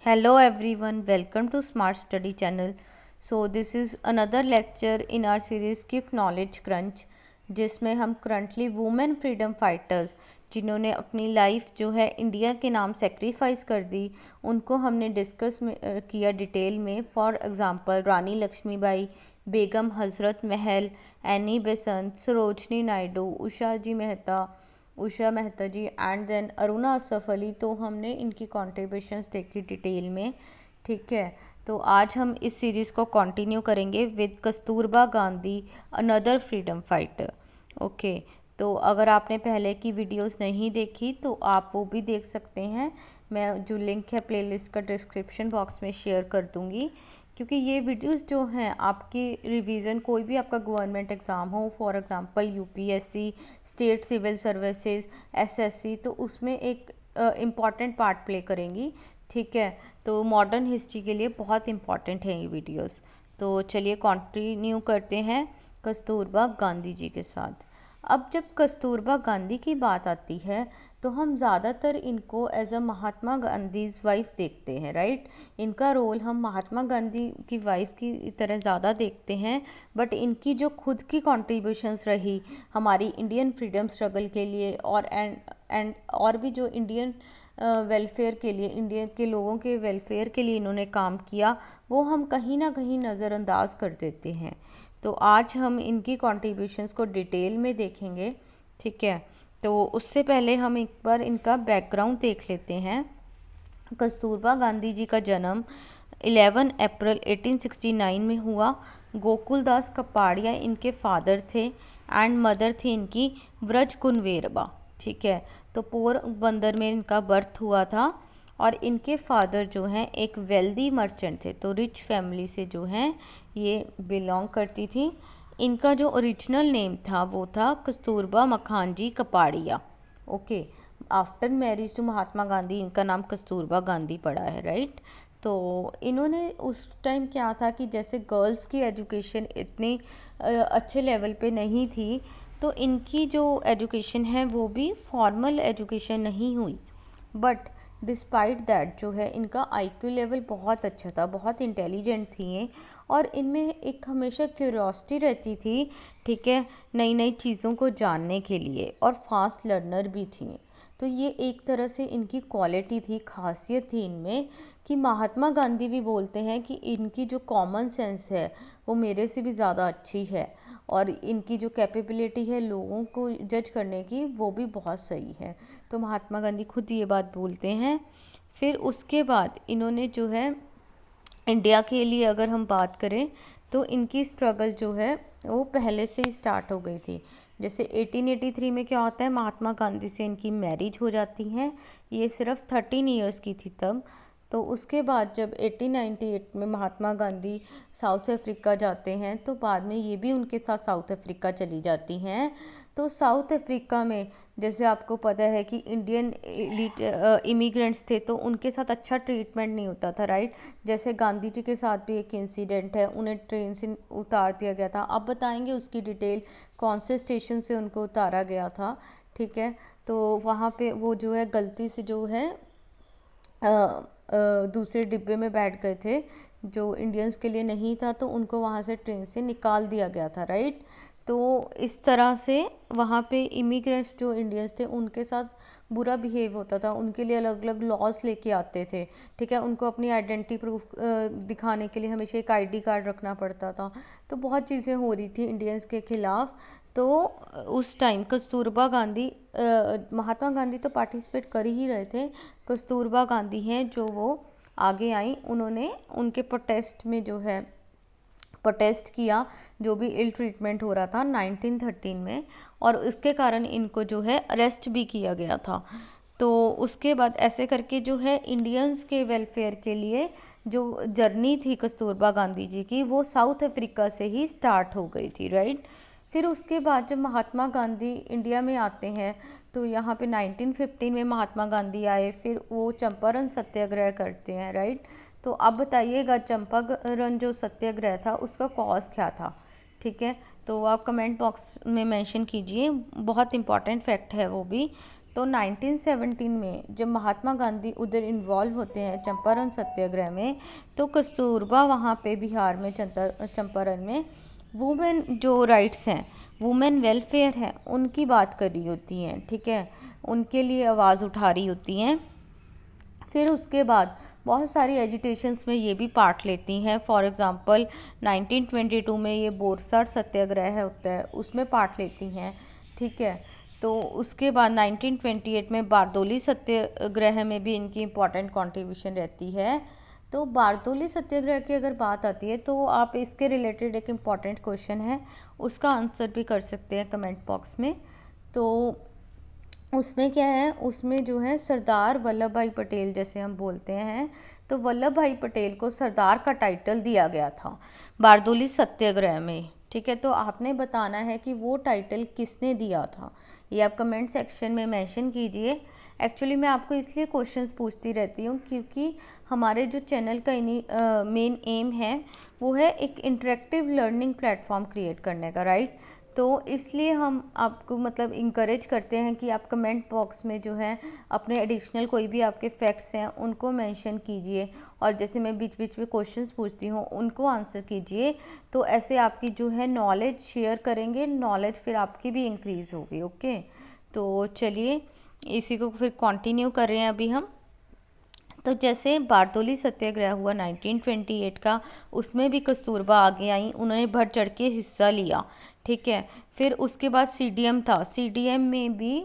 Hello everyone, welcome to Smart Study channel. So this is another lecture in our series Quick Knowledge Crunch, जिसमें हम currently women freedom fighters जिन्होंने अपनी life जो है India के नाम सेक्रीफाइस कर दी, उनको हमने डिस्कस किया डिटेल में. For example Rani Lakshmibai, Begum Hazrat Mahal, Annie Besant, Sarojini Naidu, Usha Mehta ji and then Aruna Asaf Ali. तो हमने इनकी कॉन्ट्रीब्यूशंस देखी डिटेल में. ठीक है, तो आज हम इस सीरीज़ को कंटिन्यू करेंगे with Kasturba Gandhi, another freedom fighter. Okay, तो अगर आपने पहले की वीडियोस नहीं देखी तो आप वो भी देख सकते हैं. मैं जो लिंक है प्लेलिस्ट का डिस्क्रिप्शन बॉक्स में शेयर कर दूँगी, क्योंकि ये वीडियोस जो हैं आपकी रिवीजन, कोई भी आपका गवर्नमेंट एग्ज़ाम हो, for example UPSC, state civil services, SSC, तो उसमें एक इम्पॉर्टेंट पार्ट प्ले करेंगी. ठीक है, तो मॉडर्न हिस्ट्री के लिए बहुत इम्पॉर्टेंट है ये वीडियोस. तो चलिए कंटिन्यू करते हैं कस्तूरबा गांधी जी के साथ. अब जब कस्तूरबा गांधी की बात आती है तो हम ज़्यादातर इनको as a Mahatma Gandhi wife देखते हैं, राइट. इनका रोल हम महात्मा गांधी की वाइफ की तरह ज़्यादा देखते हैं, बट इनकी जो खुद की कॉन्ट्रीब्यूशंस रही हमारी इंडियन फ्रीडम स्ट्रगल के लिए और भी जो इंडियन वेलफेयर के लिए, इंडिया के लोगों के वेलफेयर के लिए इन्होंने काम किया, वो हम कहीं ना कहीं नज़रअंदाज कर देते हैं. तो आज हम इनकी कॉन्ट्रीब्यूशंस को डिटेल में देखेंगे. ठीक है, तो उससे पहले हम एक बार इनका बैकग्राउंड देख लेते हैं. कस्तूरबा गांधी जी का जन्म 11 अप्रैल 1869 में हुआ. गोकुलदास कपाड़िया इनके फादर थे एंड मदर थी इनकी व्रज कुनवेरबा. ठीक है, तो पोरबंदर में इनका बर्थ हुआ था और इनके फादर जो हैं एक वेल्दी मर्चेंट थे, तो रिच फैमिली से जो हैं ये बिलोंग करती थी. इनका जो ओरिजिनल नेम था वो था Kasturba Makhanji Kapadia. Okay, after marriage to Mahatma Gandhi इनका नाम कस्तूरबा गांधी पड़ा है, राइट. तो इन्होंने उस टाइम क्या था कि जैसे गर्ल्स की एजुकेशन इतनी अच्छे लेवल पे नहीं थी, तो इनकी जो एजुकेशन है वो भी फॉर्मल एजुकेशन नहीं हुई. बट डिस्पाइट दैट जो है इनका आईक्यू लेवल बहुत अच्छा था, बहुत इंटेलिजेंट थी ये, और इनमें एक हमेशा क्यूरियोसिटी रहती थी. ठीक है, नई नई चीज़ों को जानने के लिए, और फास्ट लर्नर भी थी. तो ये एक तरह से इनकी क्वालिटी थी, खासियत थी इनमें, कि महात्मा गांधी भी बोलते हैं कि इनकी जो कॉमन सेंस है वो मेरे से भी ज़्यादा अच्छी है, और इनकी जो कैपेबिलिटी है लोगों को जज करने की वो भी बहुत सही है. तो महात्मा गांधी खुद ये बात बोलते हैं. फिर उसके बाद इन्होंने जो है इंडिया के लिए अगर हम बात करें तो इनकी स्ट्रगल जो है वो पहले से ही स्टार्ट हो गई थी. जैसे 1883 में क्या होता है, महात्मा गांधी से इनकी मैरिज हो जाती है. ये सिर्फ 13 ईयर्स की थी तब. तो उसके बाद जब 1898 में महात्मा गांधी साउथ अफ्रीका जाते हैं, तो बाद में ये भी उनके साथ साउथ अफ्रीका चली जाती हैं. तो साउथ अफ्रीका में जैसे आपको पता है कि इंडियन इमिग्रेंट्स थे, तो उनके साथ अच्छा ट्रीटमेंट नहीं होता था, राइट. जैसे गांधी जी के साथ भी एक इंसिडेंट है, उन्हें ट्रेन से उतार दिया गया था. अब बताएंगे उसकी डिटेल, कौन से स्टेशन से उनको उतारा गया था. ठीक है, तो वहाँ पे वो जो है गलती से जो है दूसरे डिब्बे में बैठ गए थे जो इंडियंस के लिए नहीं था, तो उनको वहाँ से ट्रेन से निकाल दिया गया था, राइट. तो इस तरह से वहाँ पे इमिग्रेंट्स जो इंडियंस थे उनके साथ बुरा बिहेव होता था, उनके लिए अलग अलग लॉज लेके आते थे. ठीक है, उनको अपनी आइडेंटिटी प्रूफ दिखाने के लिए हमेशा एक आईडी कार्ड रखना पड़ता था. तो बहुत चीज़ें हो रही थी इंडियंस के खिलाफ. तो उस टाइम कस्तूरबा गांधी, महात्मा गांधी तो पार्टिसिपेट कर ही रहे थे, कस्तूरबा गांधी हैं जो वो आगे आई. उन्होंने उनके प्रोटेस्ट में जो है प्रोटेस्ट किया, जो भी इल ट्रीटमेंट हो रहा था 1913 में, और उसके कारण इनको जो है अरेस्ट भी किया गया था. तो उसके बाद ऐसे करके जो है इंडियंस के वेलफेयर के लिए जो जर्नी थी कस्तूरबा गांधी जी की, वो साउथ अफ्रीका से ही स्टार्ट हो गई थी, राइट. फिर उसके बाद जब महात्मा गांधी इंडिया में आते हैं, तो यहाँ पे 1915 में महात्मा गांधी आए, फिर वो चंपारण सत्याग्रह करते हैं, राइट. तो अब बताइएगा चंपारण जो सत्याग्रह था उसका कॉज क्या था. ठीक है, तो आप कमेंट बॉक्स में मेंशन कीजिए, बहुत इंपॉर्टेंट फैक्ट है वो भी. तो 1917 में जब महात्मा गांधी उधर इन्वॉल्व होते हैं चंपारण सत्याग्रह में, तो कस्तूरबा वहाँ पे बिहार में चंपारण में वुमेन जो राइट्स हैं, वुमेन वेलफेयर है, उनकी बात कर रही होती हैं, ठीक है, उनके लिए आवाज़ उठा रही होती हैं। फिर उसके बाद बहुत सारी एजिटेशंस में ये भी पार्ट लेती हैं। फॉर एग्ज़ाम्पल 1922 में ये बोरसट सत्याग्रह होता है, उसमें पार्ट लेती हैं, ठीक है। तो उसके बाद 1928 में बारदोली सत्याग्रह में भी इनकी इम्पॉर्टेंट कंट्रीब्यूशन रहती है। तो बारदोली सत्याग्रह की अगर बात आती है तो आप इसके रिलेटेड एक इम्पॉर्टेंट क्वेश्चन है, उसका आंसर भी कर सकते हैं कमेंट बॉक्स में। तो उसमें क्या है, उसमें जो है सरदार वल्लभ भाई पटेल जैसे हम बोलते हैं, तो वल्लभ भाई पटेल को सरदार का टाइटल दिया गया था बारदोली सत्याग्रह में, ठीक है। तो आपने बताना है कि वो टाइटल किसने दिया था, ये आप कमेंट सेक्शन में मेंशन कीजिए। एक्चुअली मैं आपको इसलिए क्वेश्चंस पूछती रहती हूँ क्योंकि हमारे जो चैनल का मेन एम है वो है एक इंटरेक्टिव लर्निंग प्लेटफॉर्म क्रिएट करने का, राइट। तो इसलिए हम आपको मतलब इंकरेज करते हैं कि आप कमेंट बॉक्स में जो है अपने एडिशनल कोई भी आपके फैक्ट्स हैं उनको मेंशन कीजिए, और जैसे मैं बीच बीच में क्वेश्चंस पूछती हूँ उनको आंसर कीजिए। तो ऐसे आपकी जो है नॉलेज शेयर करेंगे, नॉलेज फिर आपकी भी इंक्रीज़ होगी, ओके। तो चलिए इसी को फिर कंटिन्यू कर रहे हैं अभी हम। तो जैसे बारदोली सत्याग्रह हुआ 1928 का, उसमें भी कस्तूरबा आगे आई, उन्होंने बढ़ चढ़ के हिस्सा लिया, ठीक है। फिर उसके बाद सीडीएम था, सीडीएम में भी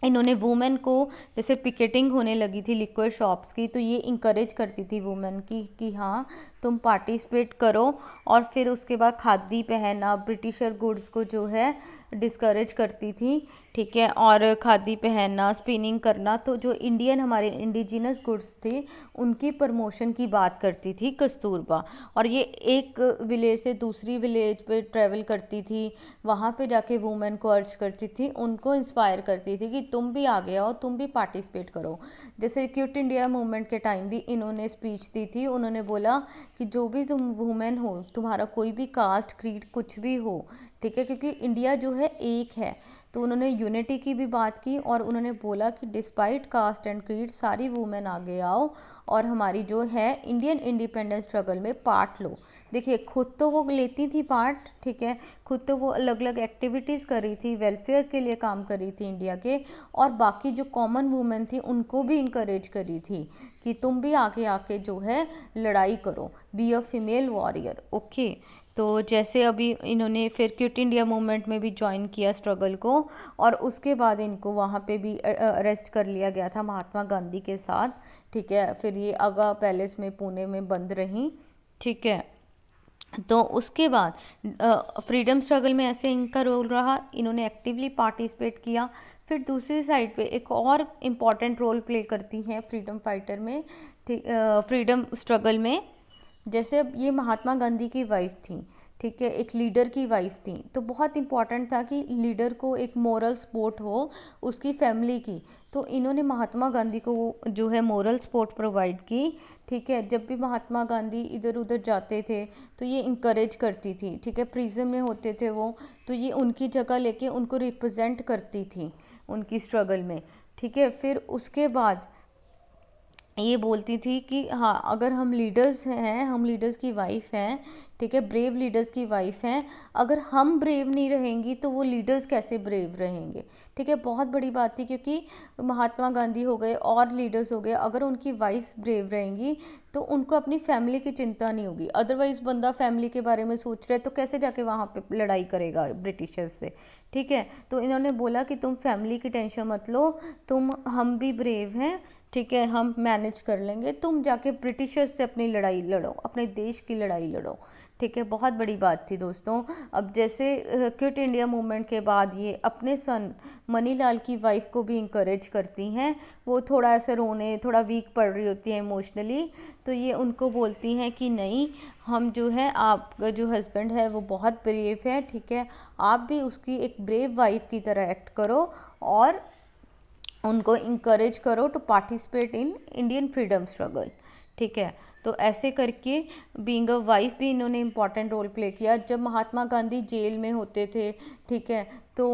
इन्होंने वुमेन को, जैसे पिकेटिंग होने लगी थी लिक्विड शॉप्स की, तो ये इंकरेज करती थी वुमेन की कि हाँ तुम पार्टिसिपेट करो। और फिर उसके बाद खादी पहनना, ब्रिटिशर गुड्स को जो है डिस्करेज करती थी, ठीक है। और खादी पहनना, स्पिनिंग करना, तो जो इंडियन हमारे इंडिजिनस गुड्स थे उनकी प्रमोशन की बात करती थी कस्तूरबा। और ये एक विलेज से दूसरी विलेज पे ट्रैवल करती थी, वहाँ पे जाके वुमेन को अर्ज करती थी, उनको इंस्पायर करती थी कि तुम भी आगे आओ, तुम भी पार्टिसिपेट करो। जैसे क्विट इंडिया मूवमेंट के टाइम भी इन्होंने स्पीच दी थी, उन्होंने बोला कि जो भी तुम वुमेन हो, तुम्हारा कोई भी कास्ट क्रीड कुछ भी हो, ठीक है, क्योंकि इंडिया जो है एक है, तो उन्होंने यूनिटी की भी बात की। और उन्होंने बोला कि डिस्पाइट कास्ट एंड क्रीड सारी वुमेन आगे आओ और हमारी जो है इंडियन इंडिपेंडेंस स्ट्रगल में पार्ट लो। देखिए खुद तो वो लेती थी पार्ट, ठीक है, खुद तो वो अलग अलग एक्टिविटीज़ कर रही थी, वेलफेयर के लिए काम कर रही थी इंडिया के, और बाकी जो कॉमन वुमेन थी उनको भी इंकरेज करी थी कि तुम भी आगे आके जो है लड़ाई करो, be a female warrior, okay. तो जैसे अभी इन्होंने फिर क्विट इंडिया मूवमेंट में भी ज्वाइन किया स्ट्रगल को, और उसके बाद इनको वहाँ पे भी अरेस्ट कर लिया गया था महात्मा गांधी के साथ, ठीक है। फिर ये आगा पैलेस में पुणे में बंद रहीं, ठीक है। तो उसके बाद फ्रीडम स्ट्रगल में ऐसे इनका रोल रहा, इन्होंने एक्टिवली पार्टिसिपेट किया। फिर दूसरी साइड पे एक और इम्पॉर्टेंट रोल प्ले करती हैं फ्रीडम फाइटर में, ठीक, फ्रीडम स्ट्रगल में। जैसे अब ये महात्मा गांधी की वाइफ थी, ठीक है, एक लीडर की वाइफ थी, तो बहुत इम्पॉर्टेंट था कि लीडर को एक मोरल सपोर्ट हो उसकी फैमिली की। तो इन्होंने महात्मा गांधी को जो है मोरल सपोर्ट प्रोवाइड की, ठीक है। जब भी महात्मा गांधी इधर उधर जाते थे तो ये इंकरेज करती थी, ठीक है। प्रिजन में होते थे वो, तो ये उनकी जगह लेके उनको रिप्रेजेंट करती थी उनकी स्ट्रगल में, ठीक है। फिर उसके बाद ये बोलती थी कि हाँ अगर हम लीडर्स हैं, हम लीडर्स की वाइफ हैं, ठीक है, ब्रेव लीडर्स की वाइफ हैं, अगर हम ब्रेव नहीं रहेंगी तो वो लीडर्स कैसे ब्रेव रहेंगे, ठीक है। बहुत बड़ी बात थी क्योंकि महात्मा गांधी हो गए और लीडर्स हो गए, अगर उनकी वाइफ्स ब्रेव रहेंगी तो उनको अपनी फैमिली की चिंता नहीं होगी। अदरवाइज बंदा फैमिली के बारे में सोच रहा है तो कैसे जाके वहाँ पे लड़ाई करेगा ब्रिटिशर्स से, ठीक है। तो इन्होंने बोला कि तुम फैमिली की टेंशन मत लो, हम भी ब्रेव हैं, ठीक है, हम मैनेज कर लेंगे, तुम जाके ब्रिटिशर्स से अपनी लड़ाई लड़ो, अपने देश की लड़ाई लड़ो, ठीक है। बहुत बड़ी बात थी दोस्तों। अब जैसे क्विट इंडिया मूवमेंट के बाद ये अपने सन मनीलाल की वाइफ को भी इंकरेज करती हैं, वो थोड़ा ऐसे रोने, थोड़ा वीक पड़ रही होती है इमोशनली, तो ये उनको बोलती हैं कि नहीं, हम जो है आपका जो हस्बैंड है वो बहुत ब्रेव है, ठीक है, आप भी उसकी एक ब्रेव वाइफ की तरह एक्ट करो और उनको इंकरेज करो to participate in Indian freedom struggle, ठीक है। तो ऐसे करके बीइंग अ वाइफ भी इन्होंने इम्पॉर्टेंट रोल प्ले किया। जब महात्मा गांधी जेल में होते थे, ठीक है, तो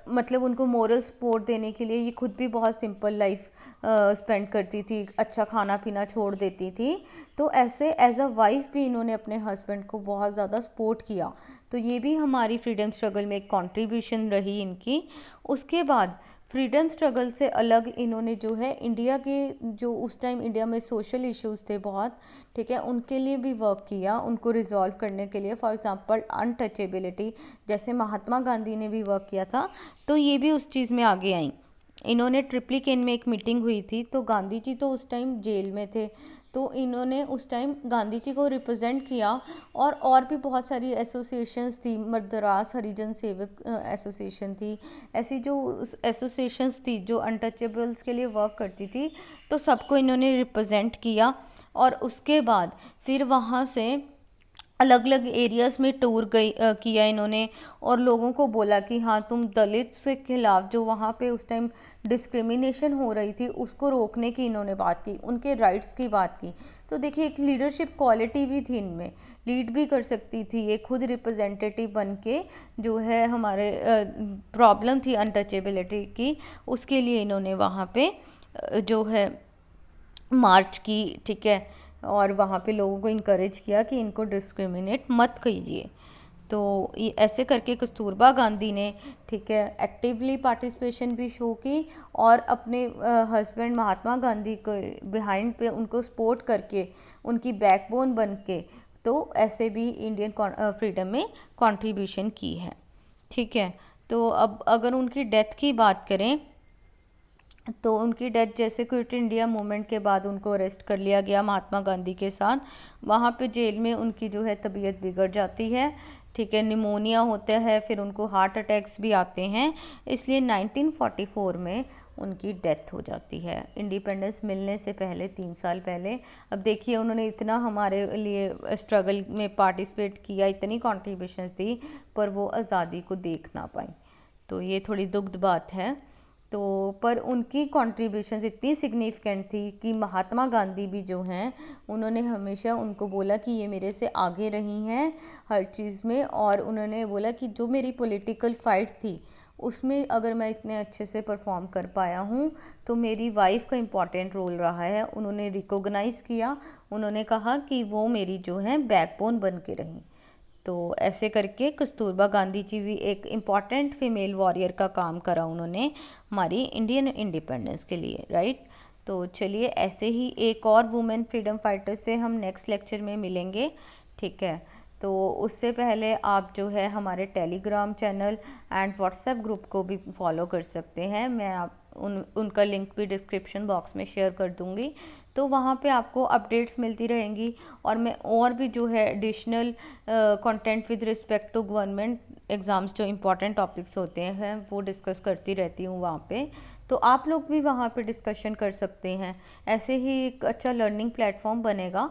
मतलब उनको मोरल सपोर्ट देने के लिए ये खुद भी बहुत सिंपल लाइफ स्पेंड करती थी, अच्छा खाना पीना छोड़ देती थी। तो ऐसे एज अ वाइफ भी इन्होंने अपने हस्बैंड को बहुत ज़्यादा सपोर्ट किया। तो ये भी हमारी फ्रीडम स्ट्रगल में एक कंट्रीब्यूशन रही इनकी। उसके बाद फ्रीडम स्ट्रगल से अलग इन्होंने जो है इंडिया के, जो उस टाइम इंडिया में सोशल इश्यूज थे बहुत, ठीक है, उनके लिए भी वर्क किया, उनको रिजॉल्व करने के लिए। फॉर एग्जांपल अनटचेबिलिटी, जैसे महात्मा गांधी ने भी वर्क किया था, तो ये भी उस चीज़ में आगे आई। इन्होंने ट्रिप्लिकेन में एक मीटिंग हुई थी, तो गांधी जी तो उस टाइम जेल में थे, तो इन्होंने उस टाइम गांधी जी को रिप्रेजेंट किया। और भी बहुत सारी एसोसिएशंस थी, मद्रास हरिजन सेवक एसोसिएशन थी, ऐसी जो एसोसिएशंस थी जो अनटचेबल्स के लिए वर्क करती थी, तो सबको इन्होंने रिप्रेजेंट किया। और उसके बाद फिर वहाँ से अलग अलग एरियाज़ में टूर किया इन्होंने, और लोगों को बोला कि हाँ, तुम दलित के खिलाफ जो वहाँ पे उस टाइम डिस्क्रिमिनेशन हो रही थी उसको रोकने की इन्होंने बात की, उनके राइट्स की बात की। तो देखिए एक लीडरशिप क्वालिटी भी थी इनमें, लीड भी कर सकती थी ये खुद रिप्रेजेंटेटिव बन के, जो है हमारे प्रॉब्लम थी अनटचेबिलिटी की, उसके लिए इन्होंने वहाँ पे जो है मार्च की, ठीक है, और वहाँ पे लोगों को इनकरेज किया कि इनको डिस्क्रिमिनेट मत कीजिए। तो ये ऐसे करके कस्तूरबा गांधी ने, ठीक है, एक्टिवली पार्टिसिपेशन भी शो की, और अपने हस्बैंड महात्मा गांधी को बिहाइंड पे उनको सपोर्ट करके, उनकी बैकबोन बन के, तो ऐसे भी इंडियन फ्रीडम में कंट्रीब्यूशन की है, ठीक है। तो अब अगर उनकी डेथ की बात करें, तो उनकी डेथ जैसे क्विट इंडिया मूवमेंट के बाद उनको अरेस्ट कर लिया गया महात्मा गांधी के साथ। वहाँ पे जेल में उनकी जो है तबीयत बिगड़ जाती है, ठीक है, निमोनिया होता है, फिर उनको हार्ट अटैक्स भी आते हैं, इसलिए 1944 में उनकी डेथ हो जाती है, इंडिपेंडेंस मिलने से पहले, 3 साल पहले। अब देखिए उन्होंने इतना हमारे लिए स्ट्रगल में पार्टिसिपेट किया, इतनी कॉन्ट्रीब्यूशन दी, पर वो आज़ादी को देख ना पाई, तो ये थोड़ी दुखद बात है। तो पर उनकी कॉन्ट्रीब्यूशन इतनी सिग्निफिकेंट थी कि महात्मा गांधी भी जो हैं, उन्होंने हमेशा उनको बोला कि ये मेरे से आगे रही हैं हर चीज़ में, और उन्होंने बोला कि जो मेरी पॉलिटिकल फ़ाइट थी उसमें अगर मैं इतने अच्छे से परफॉर्म कर पाया हूँ, तो मेरी वाइफ का इम्पॉर्टेंट रोल रहा है। उन्होंने रिकॉग्नाइज़ किया, उन्होंने कहा कि वो मेरी जो है बैकबोन बन के रहीं। तो ऐसे करके कस्तूरबा गांधी जी भी एक इम्पॉर्टेंट फीमेल वॉरियर का काम करा उन्होंने हमारी इंडियन इंडिपेंडेंस के लिए, राइट। तो चलिए ऐसे ही एक और वुमेन फ्रीडम फाइटर्स से हम नेक्स्ट लेक्चर में मिलेंगे, ठीक है। तो उससे पहले आप जो है हमारे Telegram channel and WhatsApp group को भी फॉलो कर सकते हैं, मैं आप उनका लिंक भी डिस्क्रिप्शन बॉक्स में शेयर कर दूँगी। तो वहाँ पे आपको अपडेट्स मिलती रहेंगी, और मैं और भी जो है additional content with respect to government exams, जो इम्पोर्टेंट टॉपिक्स होते हैं वो डिस्कस करती रहती हूँ वहाँ पे। तो आप लोग भी वहाँ पे डिस्कशन कर सकते हैं, ऐसे ही एक अच्छा लर्निंग प्लेटफॉर्म बनेगा,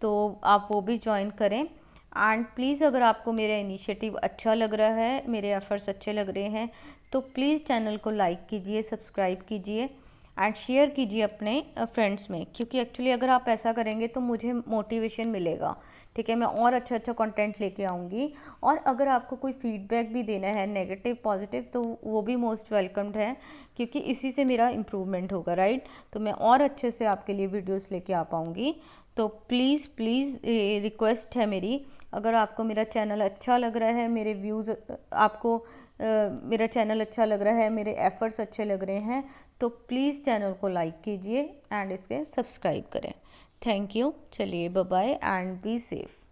तो आप वो भी ज्वाइन करें। एंड प्लीज़ अगर आपको मेरा इनिशिएटिव अच्छा लग रहा है, मेरे एफर्ट्स अच्छे लग रहे हैं, तो प्लीज़ चैनल को लाइक कीजिए, सब्सक्राइब कीजिए एंड शेयर कीजिए अपने फ्रेंड्स में, क्योंकि एक्चुअली अगर आप ऐसा करेंगे तो मुझे मोटिवेशन मिलेगा, ठीक है, मैं और अच्छा अच्छा कंटेंट लेके आऊँगी। और अगर आपको कोई फीडबैक भी देना है, नेगेटिव पॉजिटिव, तो वो भी मोस्ट वेलकम्ड है, क्योंकि इसी से मेरा इम्प्रूवमेंट होगा, राइट। तो मैं और अच्छे से आपके लिए वीडियोस लेके आ पाऊँगी। तो प्लीज़ प्लीज़ रिक्वेस्ट है मेरी, अगर आपको मेरा चैनल अच्छा लग रहा है, मेरे व्यूज़ आपको मेरा चैनल अच्छा लग रहा है, मेरे एफ़र्ट्स अच्छे लग रहे हैं, तो प्लीज़ चैनल को लाइक कीजिए एंड इसके सब्सक्राइब करें। Thank you. चलिए bye bye and be safe.